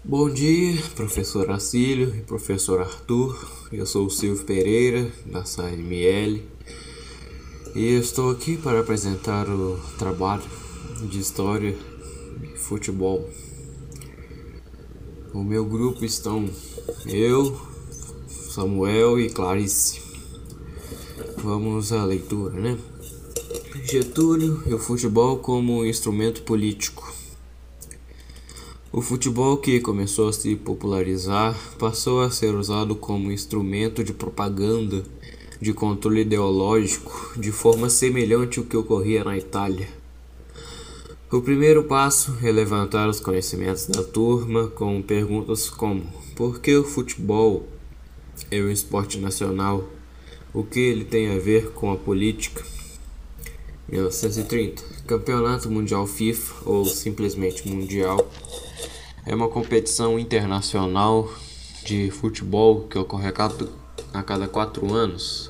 Bom dia, professor Acílio e professor Arthur. Eu sou o Silvio Pereira, da SAML, e estou aqui para apresentar o trabalho de História e Futebol. O meu grupo estão eu, Samuel e Clarice. Vamos à leitura, né? Getúlio e o futebol como instrumento político. O futebol, que começou a se popularizar, passou a ser usado como instrumento de propaganda, de controle ideológico, de forma semelhante ao que ocorria na Itália. O primeiro passo é levantar os conhecimentos da turma com perguntas como: por que o futebol é um esporte nacional? O que ele tem a ver com a política? 1930. Campeonato Mundial FIFA, ou simplesmente Mundial, é uma competição internacional de futebol que ocorre a cada 4 anos,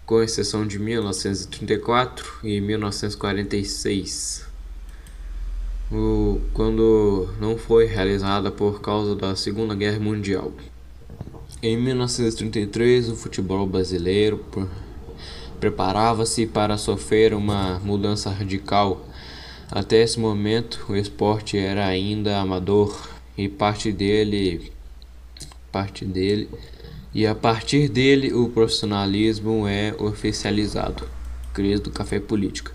com exceção de 1934 e 1946, quando não foi realizada por causa da Segunda Guerra Mundial. Em 1933, o futebol brasileiro preparava-se para sofrer uma mudança radical. Até esse momento, o esporte era ainda amador e a partir dele o profissionalismo é oficializado. Crise do café política.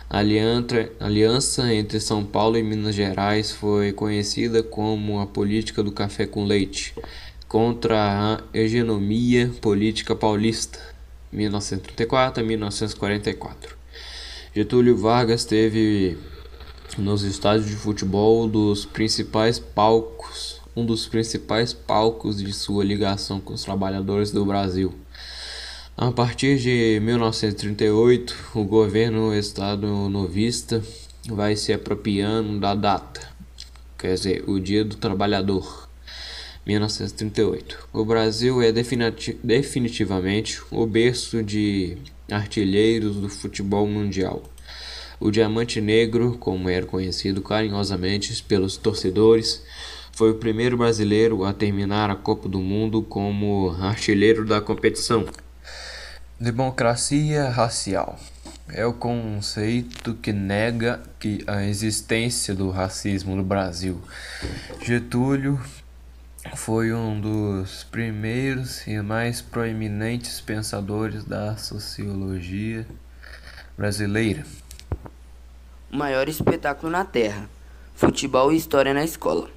A aliança entre São Paulo e Minas Gerais foi conhecida como a política do café com leite, contra a hegemonia política paulista, 1934 a 1944. Getúlio Vargas teve nos estádios de futebol um dos principais palcos de sua ligação com os trabalhadores do Brasil. A partir de 1938, o governo estado-novista vai se apropriando da data, quer dizer, o Dia do Trabalhador, 1938. O Brasil é definitivamente o berço de artilheiros do futebol mundial. O Diamante Negro, como era conhecido carinhosamente pelos torcedores, foi o primeiro brasileiro a terminar a Copa do Mundo como artilheiro da competição. Democracia racial é o conceito que nega a existência do racismo no Brasil. Getúlio foi um dos primeiros e mais proeminentes pensadores da sociologia brasileira. O maior espetáculo na Terra. Futebol e história na escola.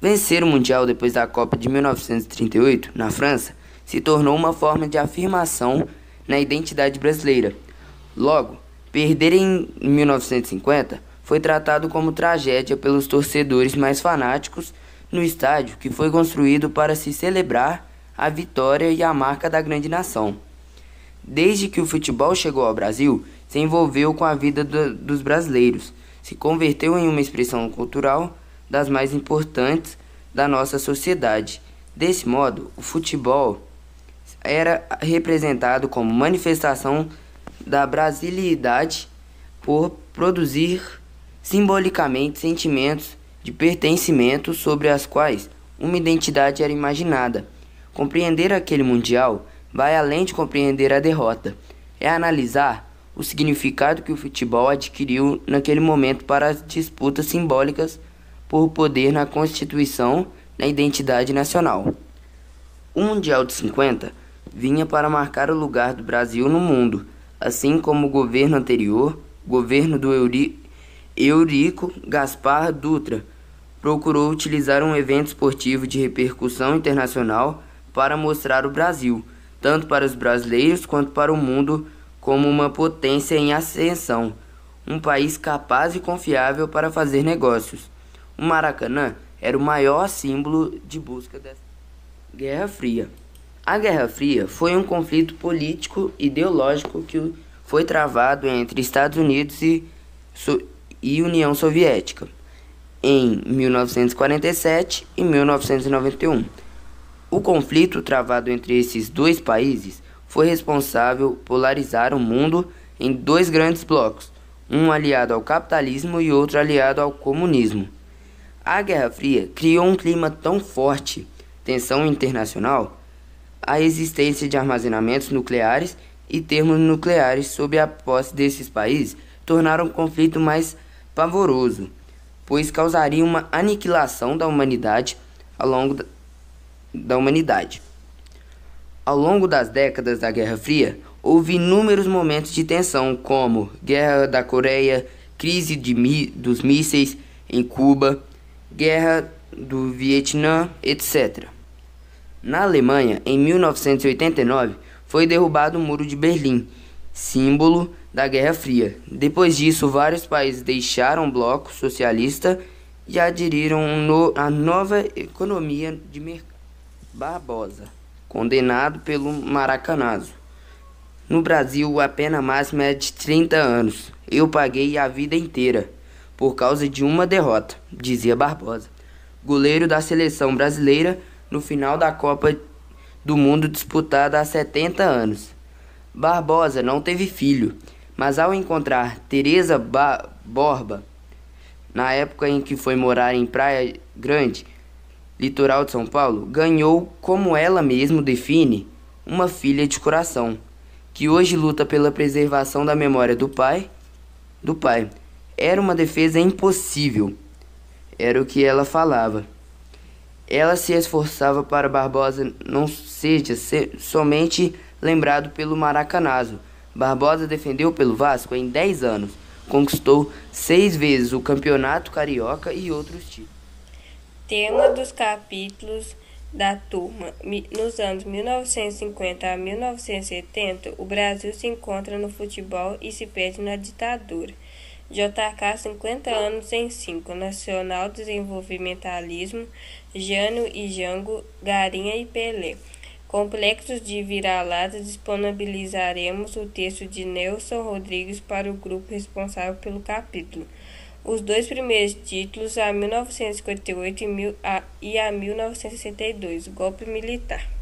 Vencer o Mundial depois da Copa de 1938, na França, se tornou uma forma de afirmação na identidade brasileira. Logo, perder em 1950 foi tratado como tragédia pelos torcedores mais fanáticos no estádio que foi construído para se celebrar a vitória e a marca da grande nação. Desde que o futebol chegou ao Brasil, se envolveu com a vida dos brasileiros, se converteu em uma expressão cultural das mais importantes da nossa sociedade. Desse modo, o futebol era representado como manifestação da brasilidade por produzir simbolicamente sentimentos de pertencimento sobre as quais uma identidade era imaginada. Compreender aquele mundial vai além de compreender a derrota. É analisar o significado que o futebol adquiriu naquele momento para as disputas simbólicas por poder na Constituição, na identidade nacional. O Mundial de 50 vinha para marcar o lugar do Brasil no mundo, assim como o governo anterior, o governo do Eurico Gaspar Dutra, procurou utilizar um evento esportivo de repercussão internacional para mostrar o Brasil, tanto para os brasileiros quanto para o mundo, como uma potência em ascensão, um país capaz e confiável para fazer negócios. O Maracanã era o maior símbolo de busca dessa Guerra Fria. A Guerra Fria foi um conflito político ideológico que foi travado entre Estados Unidos e União Soviética em 1947 e 1991. O conflito travado entre esses dois países foi responsável por polarizar o mundo em dois grandes blocos, um aliado ao capitalismo e outro aliado ao comunismo. A Guerra Fria criou um clima tão forte, tensão internacional, a existência de armazenamentos nucleares e termos nucleares sob a posse desses países tornaram o conflito mais pavoroso, pois causaria uma aniquilação da humanidade ao longo da humanidade. Ao longo das décadas da Guerra Fria, houve inúmeros momentos de tensão, como Guerra da Coreia, crise dos mísseis em Cuba, Guerra do Vietnã, etc. Na Alemanha, em 1989, foi derrubado o Muro de Berlim, símbolo da Guerra Fria. Depois disso, vários países deixaram o bloco socialista e aderiram à nova economia de mercado. Barbosa, condenado pelo Maracanazo. No Brasil, a pena máxima é de 30 anos. Eu paguei a vida inteira por causa de uma derrota, dizia Barbosa, goleiro da seleção brasileira no final da Copa do Mundo disputada há 70 anos. Barbosa não teve filho, mas ao encontrar Teresa Borba, na época em que foi morar em Praia Grande, litoral de São Paulo, ganhou, como ela mesma define, uma filha de coração, que hoje luta pela preservação da memória do pai. Era uma defesa impossível, era o que ela falava. Ela se esforçava para Barbosa não seja somente lembrado pelo Maracanazo. Barbosa defendeu pelo Vasco em 10 anos, conquistou 6 vezes o Campeonato Carioca e outros títulos. Tema dos capítulos da turma. Nos anos 1950 a 1970, o Brasil se encontra no futebol e se perde na ditadura. JK, 50 anos em 5, Nacional Desenvolvimentalismo, Jânio e Jango, Garinha e Pelé. Complexos de vira-lata, disponibilizaremos o texto de Nelson Rodrigues para o grupo responsável pelo capítulo. Os 2 primeiros títulos, a 1958 e a 1962, Golpe Militar.